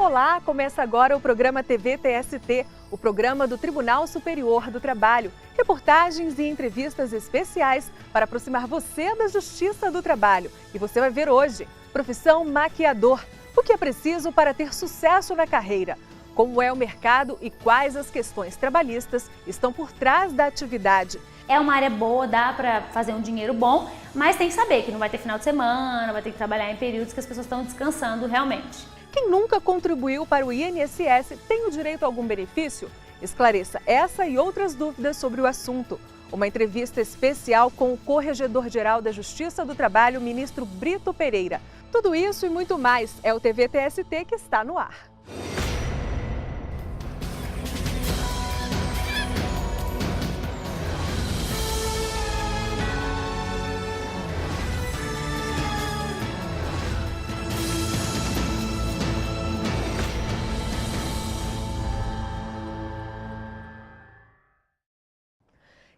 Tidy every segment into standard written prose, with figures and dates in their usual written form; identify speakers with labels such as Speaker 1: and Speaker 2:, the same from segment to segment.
Speaker 1: Olá, começa agora o programa TV TST, o programa do Tribunal Superior do Trabalho. Reportagens e entrevistas especiais para aproximar você da Justiça do Trabalho. E você vai ver hoje, profissão maquiador. O que é preciso para ter sucesso na carreira? Como é o mercado e quais as questões trabalhistas estão por trás da atividade?
Speaker 2: É uma área boa, dá para fazer um dinheiro bom, mas tem que saber que não vai ter final de semana, vai ter que trabalhar em períodos que as pessoas estão descansando realmente.
Speaker 1: Quem nunca contribuiu para o INSS tem o direito a algum benefício? Esclareça essa e outras dúvidas sobre o assunto. Uma entrevista especial com o Corregedor-Geral da Justiça do Trabalho, ministro Brito Pereira. Tudo isso e muito mais é o TV TST que está no ar.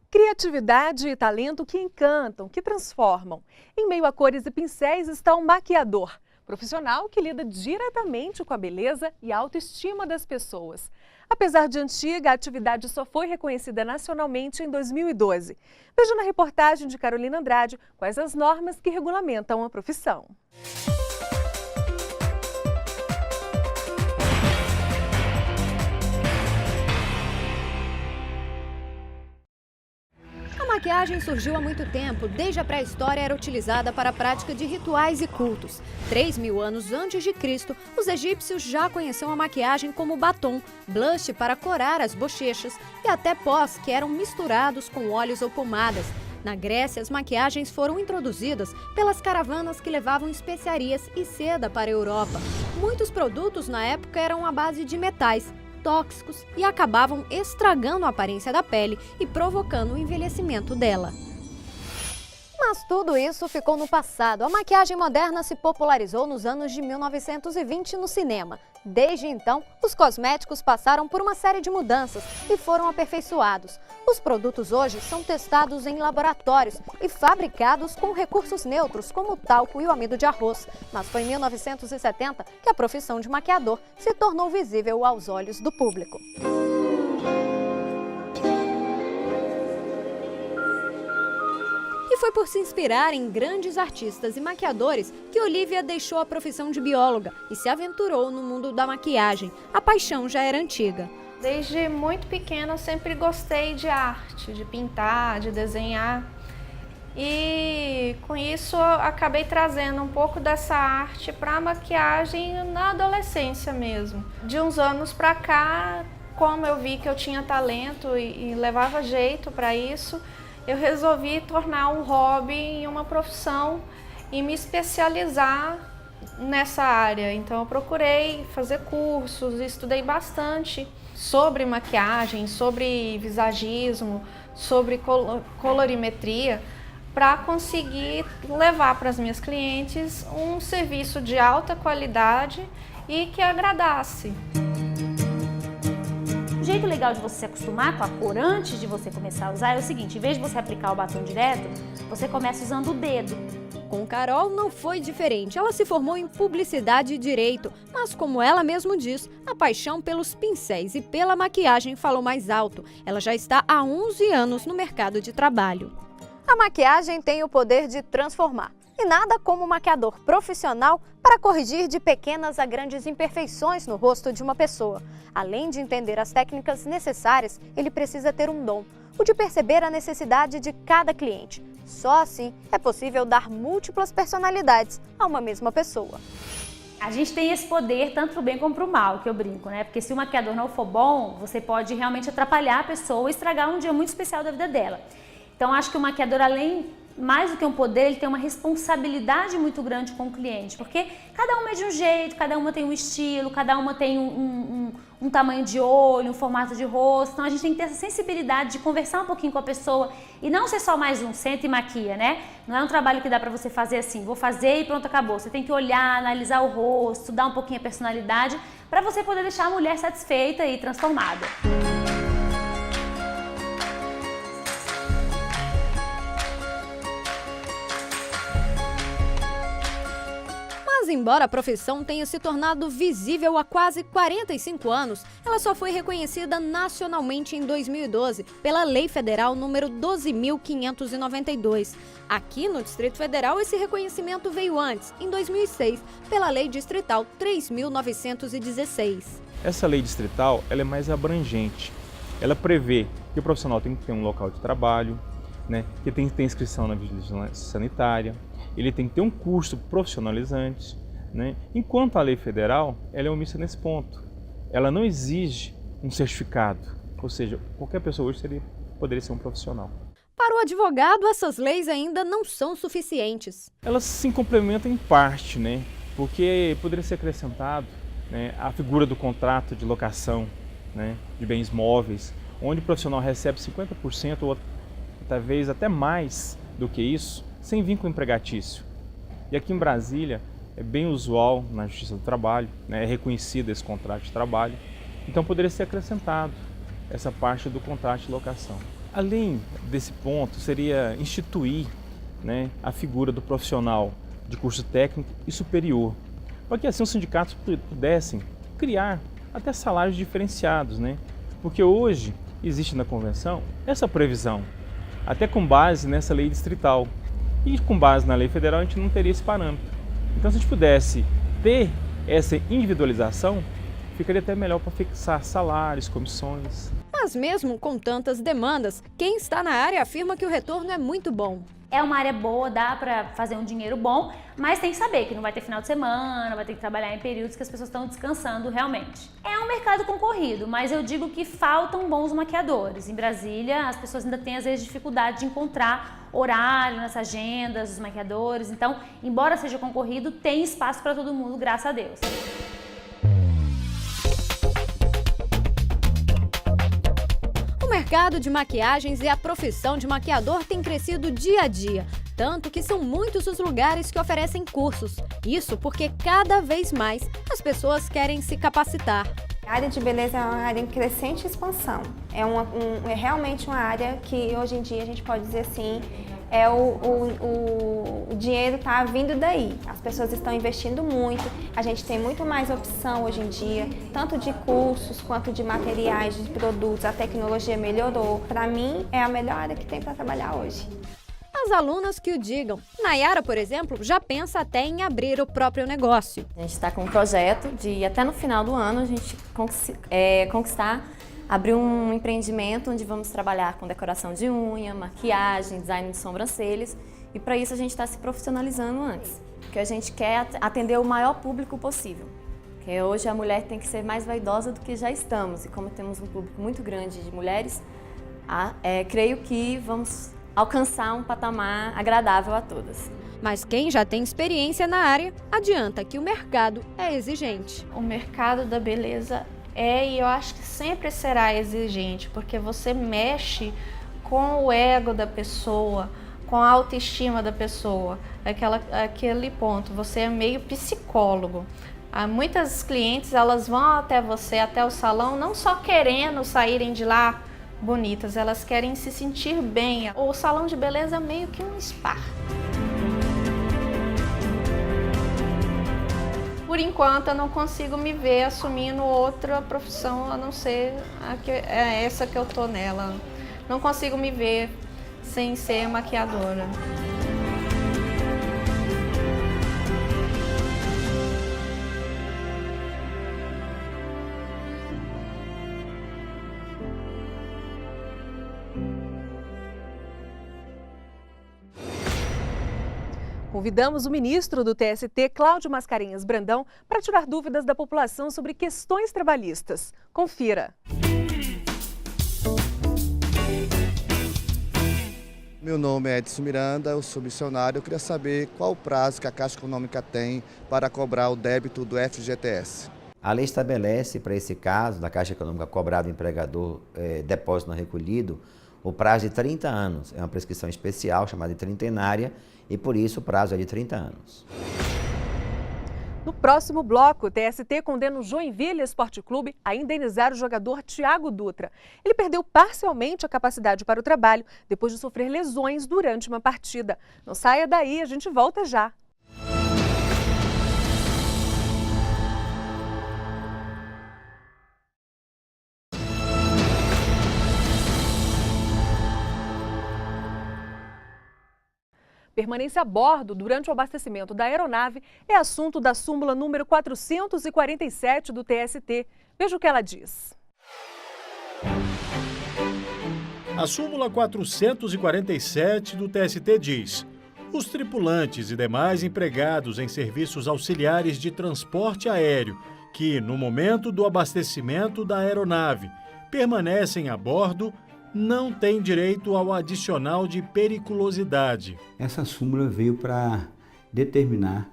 Speaker 1: Criatividade e talento que encantam, que transformam. Em meio a cores e pincéis está um maquiador, profissional que lida diretamente com a beleza e a autoestima das pessoas. Apesar de antiga, a atividade só foi reconhecida nacionalmente em 2012. Veja na reportagem de Carolina Andrade quais as normas que regulamentam a profissão.
Speaker 3: A maquiagem surgiu há muito tempo. Desde a pré-história era utilizada para a prática de rituais e cultos. 3.000 anos antes de Cristo, os egípcios já conheciam a maquiagem como batom, blush para corar as bochechas e até pós, que eram misturados com óleos ou pomadas. Na Grécia, as maquiagens foram introduzidas pelas caravanas que levavam especiarias e seda para a Europa. Muitos produtos na época eram à base de metais tóxicos e acabavam estragando a aparência da pele e provocando o envelhecimento dela. Mas tudo isso ficou no passado. A maquiagem moderna se popularizou nos anos de 1920 no cinema. Desde então, os cosméticos passaram por uma série de mudanças e foram aperfeiçoados. Os produtos hoje são testados em laboratórios e fabricados com recursos neutros, como o talco e o amido de arroz. Mas foi em 1970 que a profissão de maquiador se tornou visível aos olhos do público. E foi por se inspirar em grandes artistas e maquiadores que Olivia deixou a profissão de bióloga e se aventurou no mundo da maquiagem. A paixão já era antiga.
Speaker 4: Desde muito pequena eu sempre gostei de arte, de pintar, de desenhar. E com isso eu acabei trazendo um pouco dessa arte para a maquiagem na adolescência mesmo. De uns anos para cá, como eu vi que eu tinha talento e levava jeito para isso, eu resolvi tornar um hobby em uma profissão e me especializar nessa área. Então eu procurei fazer cursos, estudei bastante sobre maquiagem, sobre visagismo, sobre colorimetria, para conseguir levar para as minhas clientes um serviço de alta qualidade e que agradasse.
Speaker 2: O jeito legal de você se acostumar com a cor antes de você começar a usar é o seguinte: em vez de você aplicar o batom direto, você começa usando o dedo.
Speaker 3: Com Carol não foi diferente. Ela se formou em publicidade e direito, mas como ela mesma diz, a paixão pelos pincéis e pela maquiagem falou mais alto. Ela já está há 11 anos no mercado de trabalho. A maquiagem tem o poder de transformar. E nada como um maquiador profissional para corrigir de pequenas a grandes imperfeições no rosto de uma pessoa. Além de entender as técnicas necessárias, ele precisa ter um dom, o de perceber a necessidade de cada cliente. Só assim é possível dar múltiplas personalidades a uma mesma pessoa.
Speaker 2: A gente tem esse poder tanto para o bem como para o mal, que eu brinco, né? Porque se o maquiador não for bom, você pode realmente atrapalhar a pessoa e estragar um dia muito especial da vida dela. Então acho que o maquiador, mais do que um poder, ele tem uma responsabilidade muito grande com o cliente, porque cada uma é de um jeito, cada uma tem um estilo, cada uma tem um tamanho de olho, um formato de rosto. Então a gente tem que ter essa sensibilidade de conversar um pouquinho com a pessoa e não ser só mais um, senta e maquia, né? Não é um trabalho que dá pra você fazer assim, vou fazer e pronto, acabou. Você tem que olhar, analisar o rosto, estudar um pouquinho a personalidade para você poder deixar a mulher satisfeita e transformada.
Speaker 3: Mas embora a profissão tenha se tornado visível há quase 45 anos, ela só foi reconhecida nacionalmente em 2012 pela Lei Federal número 12.592. Aqui no Distrito Federal, esse reconhecimento veio antes, em 2006, pela Lei Distrital 3.916.
Speaker 5: Essa lei distrital ela é mais abrangente. Ela prevê que o profissional tem que ter um local de trabalho, né, que tem que ter inscrição na vigilância sanitária, ele tem que ter um curso profissionalizante, né? Enquanto a lei federal ela é omissa nesse ponto. Ela não exige um certificado, ou seja, qualquer pessoa hoje poderia ser um profissional.
Speaker 3: Para o advogado, essas leis ainda não são suficientes.
Speaker 5: Elas se complementam em parte, né? Porque poderia ser acrescentado, né, a figura do contrato de locação, né, de bens móveis, onde o profissional recebe 50% ou talvez até mais do que isso, sem vínculo empregatício. E aqui em Brasília é bem usual na Justiça do Trabalho, né, é reconhecido esse contrato de trabalho, então poderia ser acrescentado essa parte do contrato de locação. Além desse ponto, seria instituir, né, a figura do profissional de curso técnico e superior, para que assim os sindicatos pudessem criar até salários diferenciados, né? Porque hoje existe na convenção essa previsão, até com base nessa lei distrital. E com base na lei federal a gente não teria esse parâmetro. Então se a gente pudesse ter essa individualização, ficaria até melhor para fixar salários, comissões.
Speaker 3: Mas mesmo com tantas demandas, quem está na área afirma que o retorno é muito bom.
Speaker 2: É uma área boa, dá para fazer um dinheiro bom, mas tem que saber que não vai ter final de semana, vai ter que trabalhar em períodos que as pessoas estão descansando realmente. É um mercado concorrido, mas eu digo que faltam bons maquiadores. Em Brasília, as pessoas ainda têm às vezes dificuldade de encontrar horário nas agendas dos maquiadores. Então, embora seja concorrido, tem espaço para todo mundo, graças a Deus.
Speaker 3: O mercado de maquiagens e a profissão de maquiador tem crescido dia a dia, tanto que são muitos os lugares que oferecem cursos. Isso porque cada vez mais as pessoas querem se capacitar.
Speaker 4: A área de beleza é uma área em crescente expansão. É realmente uma área que hoje em dia a gente pode dizer assim, o dinheiro está vindo daí. As pessoas estão investindo muito, a gente tem muito mais opção hoje em dia, tanto de cursos quanto de materiais, de produtos, a tecnologia melhorou. Para mim, é a melhor área que tem para trabalhar hoje.
Speaker 3: As alunas que o digam. Nayara, por exemplo, já pensa até em abrir o próprio negócio.
Speaker 6: A gente está com um projeto de, até no final do ano, a gente abrir um empreendimento onde vamos trabalhar com decoração de unha, maquiagem, design de sobrancelhas. E para isso a gente está se profissionalizando antes. Porque a gente quer atender o maior público possível. Porque hoje a mulher tem que ser mais vaidosa do que já estamos. E como temos um público muito grande de mulheres, creio que vamos alcançar um patamar agradável a todas.
Speaker 3: Mas quem já tem experiência na área, adianta que o mercado é exigente.
Speaker 4: O mercado da beleza e eu acho que sempre será exigente, porque você mexe com o ego da pessoa, com a autoestima da pessoa, aquele ponto, você é meio psicólogo. Muitas clientes, elas vão até você, até o salão, não só querendo saírem de lá bonitas, elas querem se sentir bem. O salão de beleza é meio que um spa. Por enquanto, eu não consigo me ver assumindo outra profissão, a não ser essa que eu tô nela. Não consigo me ver sem ser maquiadora.
Speaker 1: Convidamos o ministro do TST, Cláudio Mascarenhas Brandão, para tirar dúvidas da população sobre questões trabalhistas. Confira.
Speaker 7: Meu nome é Edson Miranda, eu sou missionário. Eu queria saber qual o prazo que a Caixa Econômica tem para cobrar o débito do FGTS.
Speaker 8: A lei estabelece, para esse caso, da Caixa Econômica cobrar do empregador depósito não recolhido, o prazo de 30 anos. É uma prescrição especial, chamada de trintenária, e por isso o prazo é de 30 anos.
Speaker 1: No próximo bloco, o TST condena o Joinville Esporte Clube a indenizar o jogador Thiago Dutra. Ele perdeu parcialmente a capacidade para o trabalho depois de sofrer lesões durante uma partida. Não saia daí, a gente volta já. Permanência a bordo durante o abastecimento da aeronave é assunto da súmula número 447 do TST. Veja o que ela diz.
Speaker 9: A súmula 447 do TST diz: os tripulantes e demais empregados em serviços auxiliares de transporte aéreo que, no momento do abastecimento da aeronave, permanecem a bordo, não têm direito ao adicional de periculosidade.
Speaker 10: Essa súmula veio para determinar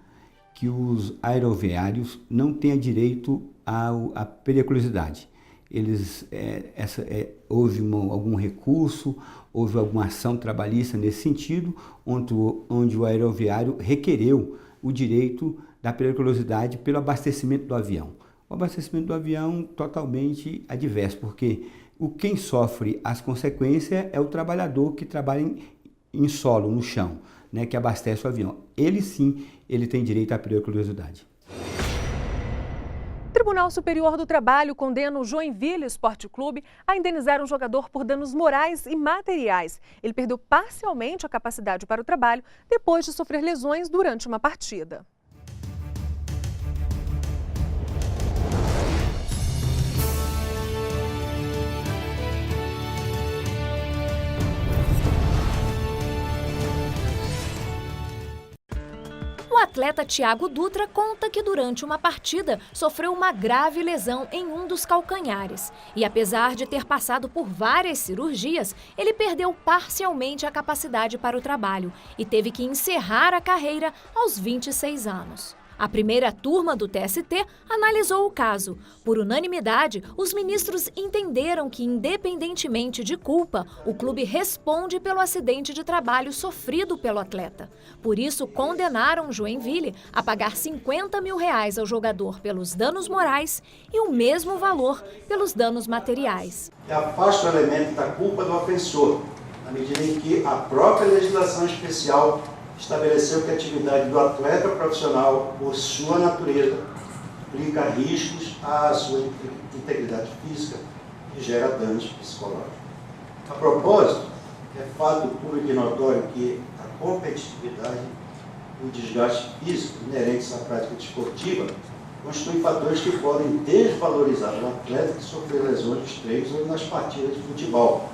Speaker 10: que os aeroviários não tenham direito à periculosidade. Houve algum recurso, houve alguma ação trabalhista nesse sentido, onde o aeroviário requereu o direito da periculosidade pelo abastecimento do avião. O abastecimento do avião totalmente adverso, porque quem sofre as consequências é o trabalhador que trabalha em solo, no chão, né, que abastece o avião. Ele sim, ele tem direito à periculosidade.
Speaker 1: O Tribunal Superior do Trabalho condena o Joinville Esporte Clube a indenizar um jogador por danos morais e materiais. Ele perdeu parcialmente a capacidade para o trabalho depois de sofrer lesões durante uma partida.
Speaker 11: O atleta Thiago Dutra conta que durante uma partida sofreu uma grave lesão em um dos calcanhares. E apesar de ter passado por várias cirurgias, ele perdeu parcialmente a capacidade para o trabalho e teve que encerrar a carreira aos 26 anos. A primeira turma do TST analisou o caso. Por unanimidade, os ministros entenderam que, independentemente de culpa, o clube responde pelo acidente de trabalho sofrido pelo atleta. Por isso, condenaram Joinville a pagar R$50 mil ao jogador pelos danos morais e o mesmo valor pelos danos materiais.
Speaker 12: Afasta o elemento da culpa do ofensor, na medida em que a própria legislação especial estabeleceu que a atividade do atleta profissional, por sua natureza, implica riscos à sua integridade física e gera danos psicológicos. A propósito, é fato público e notório que a competitividade e o desgaste físico inerentes à prática desportiva constituem fatores que podem desvalorizar o atleta que sofreu lesões nos treinos ou nas partidas de futebol,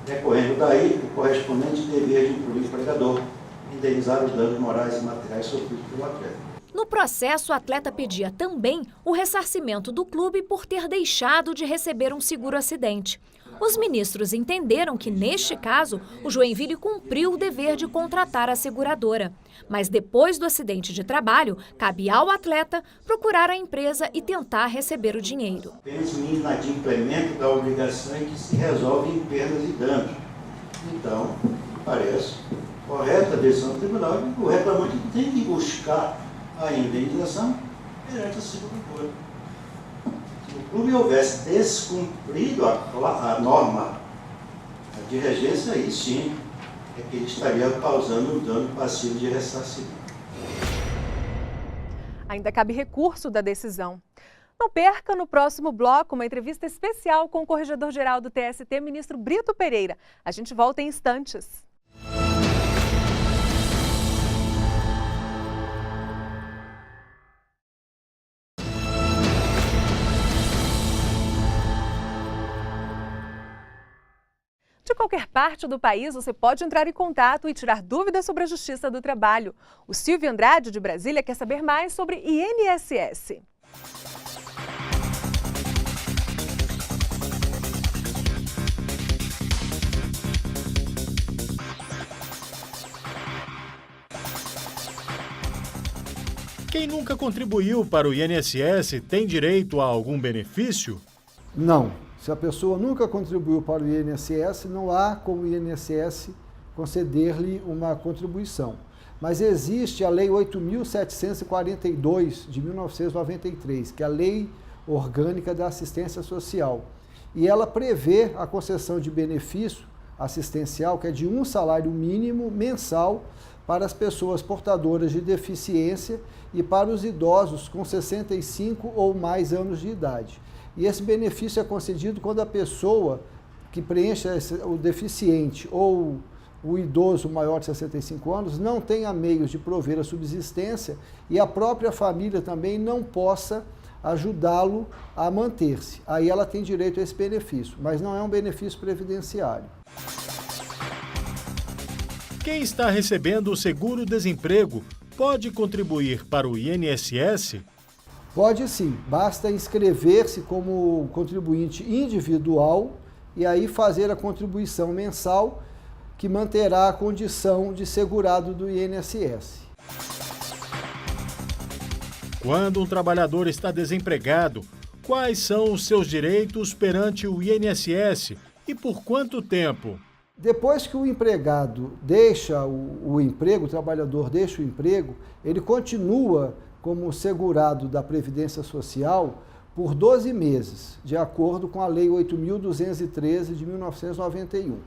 Speaker 12: decorrendo daí o correspondente dever de incluir o empregador indenizar os danos morais e materiais sofridos pelo atleta.
Speaker 11: No processo, o atleta pedia também o ressarcimento do clube por ter deixado de receber um seguro-acidente. Os ministros entenderam que, neste caso, o Joinville cumpriu o dever de contratar a seguradora. Mas depois do acidente de trabalho, cabe ao atleta procurar a empresa e tentar receber o dinheiro.
Speaker 12: Apenas o inadimplemento da obrigação em que se resolve em perdas e danos. Então, parece correta a decisão do tribunal e o reclamante tem que buscar a indenização perante a seguradora. Se o clube houvesse descumprido a norma de regência, aí sim é que ele estaria causando um dano passivo de ressarcimento.
Speaker 1: Ainda cabe recurso da decisão. Não perca no próximo bloco uma entrevista especial com o Corregedor-Geral do TST, ministro Brito Pereira. A gente volta em instantes. De qualquer parte do país, você pode entrar em contato e tirar dúvidas sobre a Justiça do Trabalho. O Silvio Andrade, de Brasília, quer saber mais sobre INSS.
Speaker 9: Quem nunca contribuiu para o INSS tem direito a algum benefício?
Speaker 13: Não. Se a pessoa nunca contribuiu para o INSS, não há como o INSS conceder-lhe uma contribuição. Mas existe a Lei 8.742, de 1993, que é a Lei Orgânica da Assistência Social. E ela prevê a concessão de benefício assistencial, que é de um salário mínimo mensal para as pessoas portadoras de deficiência e para os idosos com 65 ou mais anos de idade. E esse benefício é concedido quando a pessoa que preencha o deficiente ou o idoso maior de 65 anos não tenha meios de prover a subsistência e a própria família também não possa ajudá-lo a manter-se. Aí ela tem direito a esse benefício, mas não é um benefício previdenciário.
Speaker 9: Quem está recebendo o seguro-desemprego pode contribuir para o INSS?
Speaker 13: Pode sim, basta inscrever-se como contribuinte individual e aí fazer a contribuição mensal que manterá a condição de segurado do INSS.
Speaker 9: Quando um trabalhador está desempregado, quais são os seus direitos perante o INSS e por quanto tempo?
Speaker 13: Depois que o empregado deixa o emprego, o trabalhador deixa o emprego, ele continua como segurado da Previdência Social por 12 meses, de acordo com a Lei 8.213 de 1991.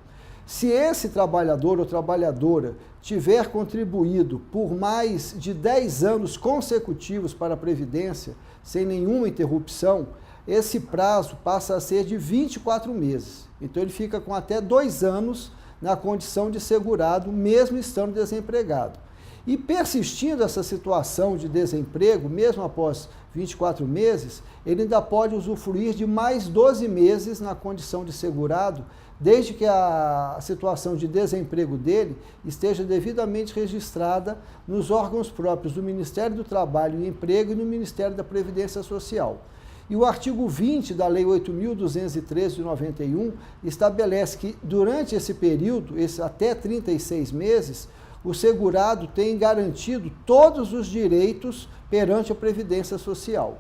Speaker 13: Se esse trabalhador ou trabalhadora tiver contribuído por mais de 10 anos consecutivos para a Previdência, sem nenhuma interrupção, esse prazo passa a ser de 24 meses. Então ele fica com até 2 anos na condição de segurado, mesmo estando desempregado. E persistindo essa situação de desemprego, mesmo após 24 meses, ele ainda pode usufruir de mais 12 meses na condição de segurado, desde que a situação de desemprego dele esteja devidamente registrada nos órgãos próprios do Ministério do Trabalho e Emprego e no Ministério da Previdência Social. E o artigo 20 da Lei 8.213 de 91 estabelece que durante esse período, até 36 meses, o segurado tem garantido todos os direitos perante a Previdência Social.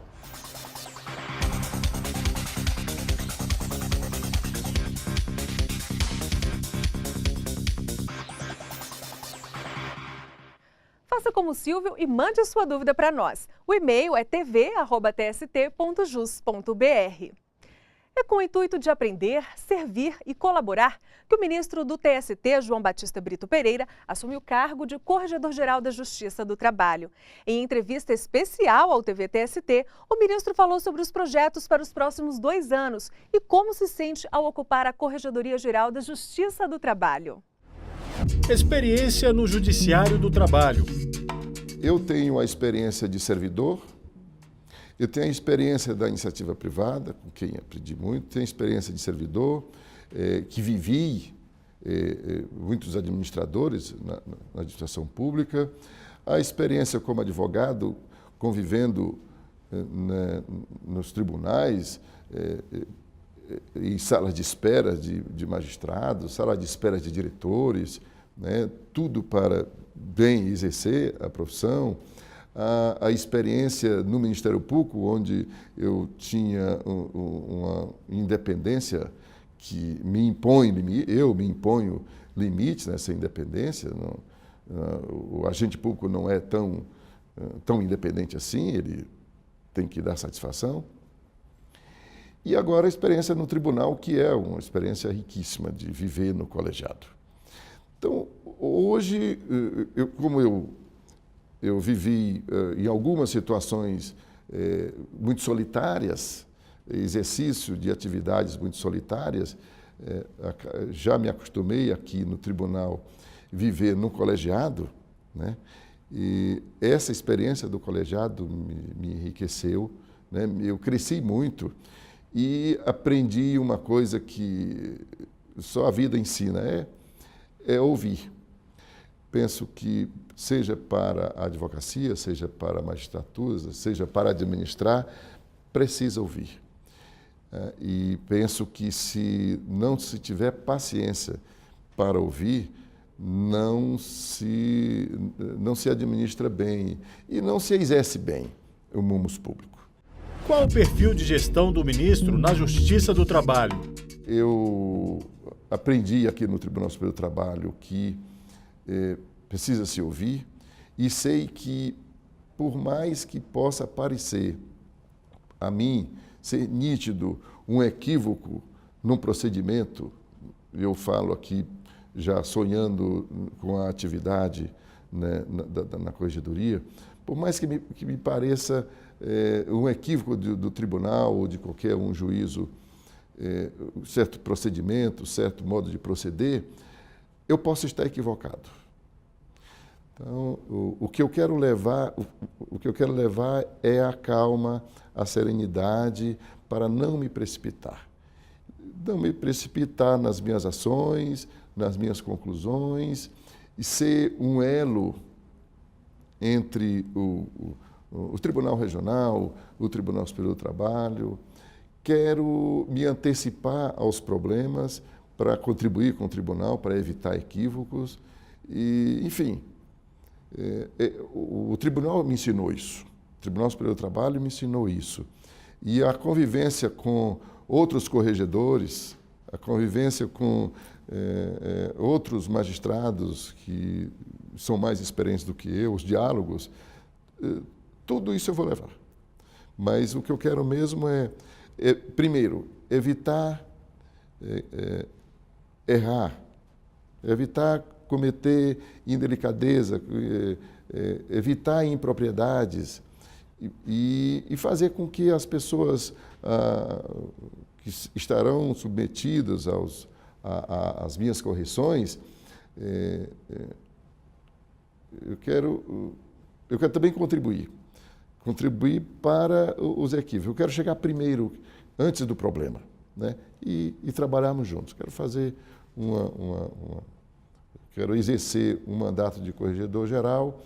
Speaker 1: Faça como o Silvio e mande a sua dúvida para nós. O e-mail é tv@tst.jus.br. É com o intuito de aprender, servir e colaborar que o ministro do TST, João Batista Brito Pereira, assumiu o cargo de Corregedor-Geral da Justiça do Trabalho. Em entrevista especial ao TVTST, o ministro falou sobre os projetos para os próximos 2 anos e como se sente ao ocupar a Corregedoria-Geral da Justiça do Trabalho.
Speaker 9: Experiência no Judiciário do Trabalho.
Speaker 14: Eu tenho a experiência de servidor, eu tenho a experiência da iniciativa privada, com quem aprendi muito, tenho a experiência de servidor, que vivi muitos administradores na administração pública, a experiência como advogado, convivendo nos tribunais, em salas de espera de magistrados, salas de espera de diretores, né, tudo para bem exercer a profissão. A experiência no Ministério Público, onde eu tinha uma independência que me impõe, eu me imponho limites nessa independência. O agente público não é tão independente assim, ele tem que dar satisfação. E agora a experiência no tribunal, que é uma experiência riquíssima de viver no colegiado. Então, hoje, como eu vivi em algumas situações muito solitárias, exercício de atividades muito solitárias, já me acostumei aqui no tribunal viver no colegiado, né? E essa experiência do colegiado me enriqueceu, né? Eu cresci muito e aprendi uma coisa que só a vida ensina, é ouvir. Penso que seja para a advocacia, seja para a magistratura, seja para administrar, precisa ouvir. E penso que se não se tiver paciência para ouvir, não se administra bem e não se exerce bem o mumus público.
Speaker 9: Qual o perfil de gestão do ministro na Justiça do Trabalho?
Speaker 14: Eu aprendi aqui no Tribunal Superior do Trabalho que precisa se ouvir e sei que, por mais que possa parecer a mim ser nítido um equívoco num procedimento, eu falo aqui já sonhando com a atividade, né, na corregedoria, por mais que me pareça um equívoco do tribunal ou de qualquer um juízo, certo procedimento, certo modo de proceder, eu posso estar equivocado. Então, o que eu quero levar é a calma, a serenidade, para não me precipitar. Não me precipitar nas minhas ações, nas minhas conclusões, e ser um elo entre o Tribunal Regional, o Tribunal Superior do Trabalho. Quero me antecipar aos problemas para contribuir com o tribunal, para evitar equívocos. E, enfim, o tribunal me ensinou isso. O Tribunal Superior do Trabalho me ensinou isso. E a convivência com outros corregedores, a convivência com outros magistrados que são mais experientes do que eu, os diálogos, tudo isso eu vou levar. Mas o que eu quero mesmo primeiro, evitar errar, evitar cometer indelicadeza, evitar impropriedades e fazer com que as pessoas que estarão submetidas às minhas correções, eu quero também contribuir para os equívocos. Eu quero chegar primeiro, antes do problema, né? E trabalharmos juntos. Quero fazer quero exercer um mandato de corregedor geral,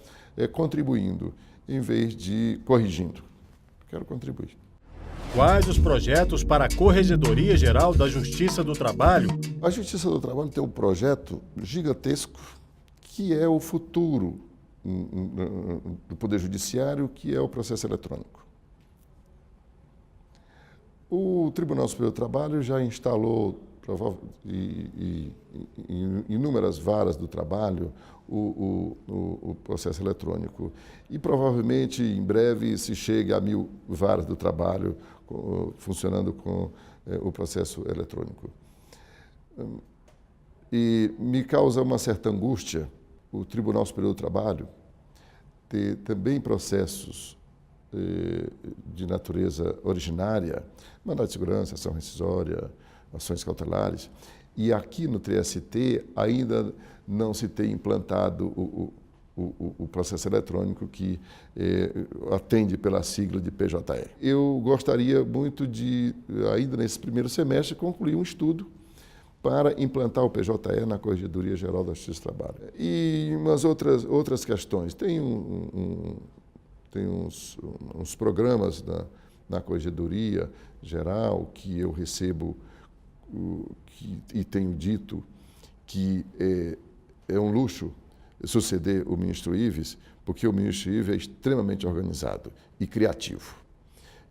Speaker 14: contribuindo, em vez de corrigindo. Quero contribuir.
Speaker 9: Quais os projetos para a Corregedoria Geral da Justiça do Trabalho?
Speaker 14: A Justiça do Trabalho tem um projeto gigantesco que é o futuro do Poder Judiciário, que é o processo eletrônico. O Tribunal Superior do Trabalho já instalou em inúmeras varas do trabalho o processo eletrônico e provavelmente em breve se chegue a 1000 varas do trabalho funcionando com o processo eletrônico. E me causa uma certa angústia o Tribunal Superior do Trabalho ter também processos de natureza originária, mandado de segurança, ação rescisória, ações cautelares, e aqui no TST ainda não se tem implantado o processo eletrônico que atende pela sigla de PJE. Eu gostaria muito de, ainda nesse primeiro semestre, concluir um estudo para implantar o PJE na Corregedoria Geral da Justiça do Trabalho. E umas outras questões. Tem uns programas na Corregedoria Geral que eu recebo e tenho dito que é um luxo suceder o ministro Ives, porque o ministro Ives é extremamente organizado e criativo.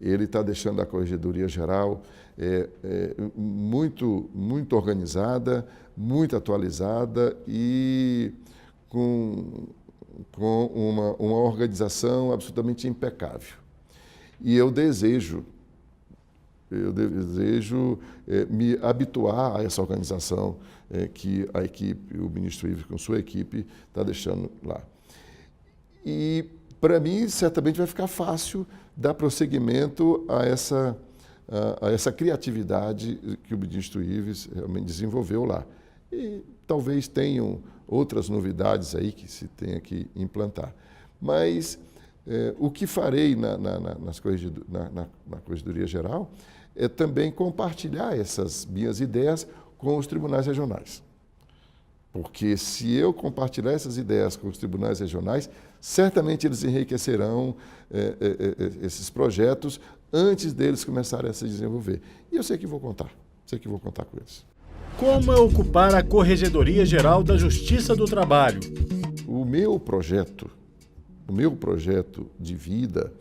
Speaker 14: Ele está deixando a Corregedoria Geral muito organizada, muito atualizada e com uma organização absolutamente impecável. E eu desejo me habituar a essa organização que o ministro Ives, com sua equipe, está deixando lá. E, para mim, certamente vai ficar fácil dar prosseguimento a essa criatividade que o ministro Ives realmente desenvolveu lá. E talvez tenham outras novidades aí que se tenha que implantar. Mas o que farei na Corregedoria Geral é também compartilhar essas minhas ideias com os tribunais regionais. Porque se eu compartilhar essas ideias com os tribunais regionais, certamente eles enriquecerão esses projetos antes deles começarem a se desenvolver. E eu sei que vou contar com eles.
Speaker 9: Como é ocupar a Corregedoria Geral da Justiça do Trabalho?
Speaker 14: O meu projeto de vida,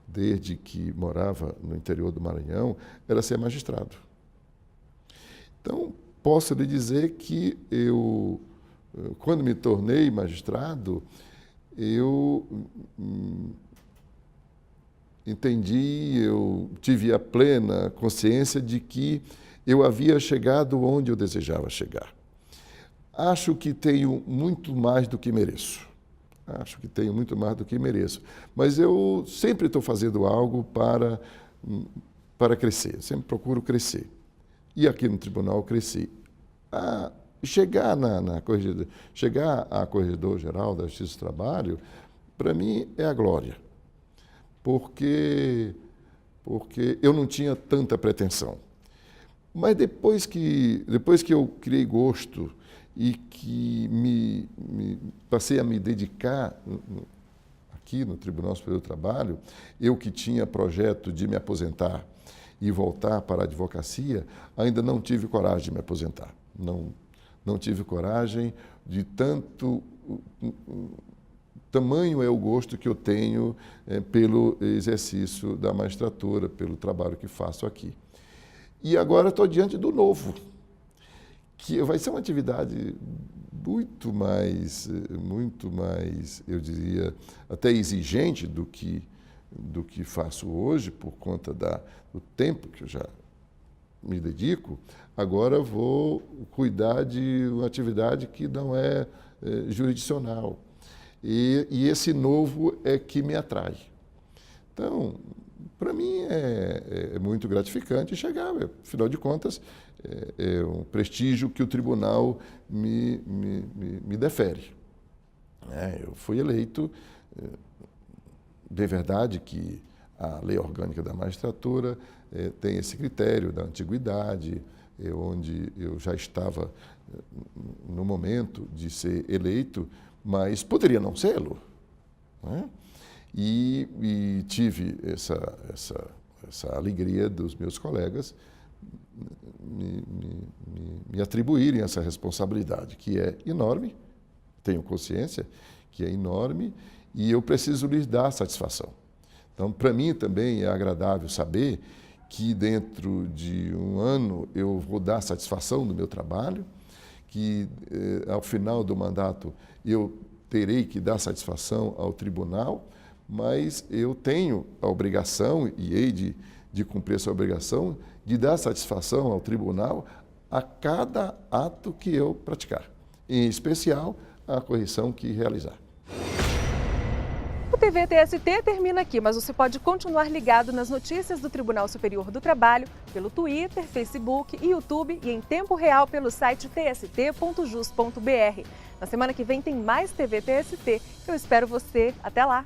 Speaker 14: desde que morava no interior do Maranhão, era ser magistrado. Então, posso lhe dizer que eu, quando me tornei magistrado, eu entendi, eu tive a plena consciência de que eu havia chegado onde eu desejava chegar. Acho que tenho muito mais do que mereço. Mas eu sempre estou fazendo algo para crescer, sempre procuro crescer. E aqui no tribunal cresci. chegar chegar a Corregedor-Geral da Justiça do Trabalho, para mim é a glória, porque eu não tinha tanta pretensão. Mas depois que eu criei gosto e que passei a me dedicar aqui no Tribunal Superior do Trabalho, eu que tinha projeto de me aposentar e voltar para a advocacia, ainda não tive coragem de me aposentar. Não tive coragem de tamanho é o gosto que eu tenho pelo exercício da magistratura, pelo trabalho que faço aqui. E agora estou diante do novo, que vai ser uma atividade muito mais, eu diria, até exigente do que faço hoje, por conta do tempo que eu já me dedico. Agora vou cuidar de uma atividade que não é jurisdicional. E esse novo é que me atrai. Então, para mim é muito gratificante chegar, afinal de contas, é um prestígio que o tribunal me defere. Eu fui eleito, de verdade que a lei orgânica da magistratura tem esse critério da antiguidade, onde eu já estava no momento de ser eleito, mas poderia não sê-lo, né? E tive essa alegria dos meus colegas me atribuírem essa responsabilidade, que é enorme, tenho consciência que é enorme, e eu preciso lhes dar satisfação. Então, para mim também é agradável saber que dentro de um ano eu vou dar satisfação do meu trabalho, que ao final do mandato eu terei que dar satisfação ao tribunal, mas eu tenho a obrigação, e hei de cumprir essa obrigação, de dar satisfação ao tribunal a cada ato que eu praticar, em especial a correção que realizar.
Speaker 1: O TV TST termina aqui, mas você pode continuar ligado nas notícias do Tribunal Superior do Trabalho pelo Twitter, Facebook, YouTube e em tempo real pelo site tst.jus.br. Na semana que vem tem mais TV TST. Eu espero você. Até lá!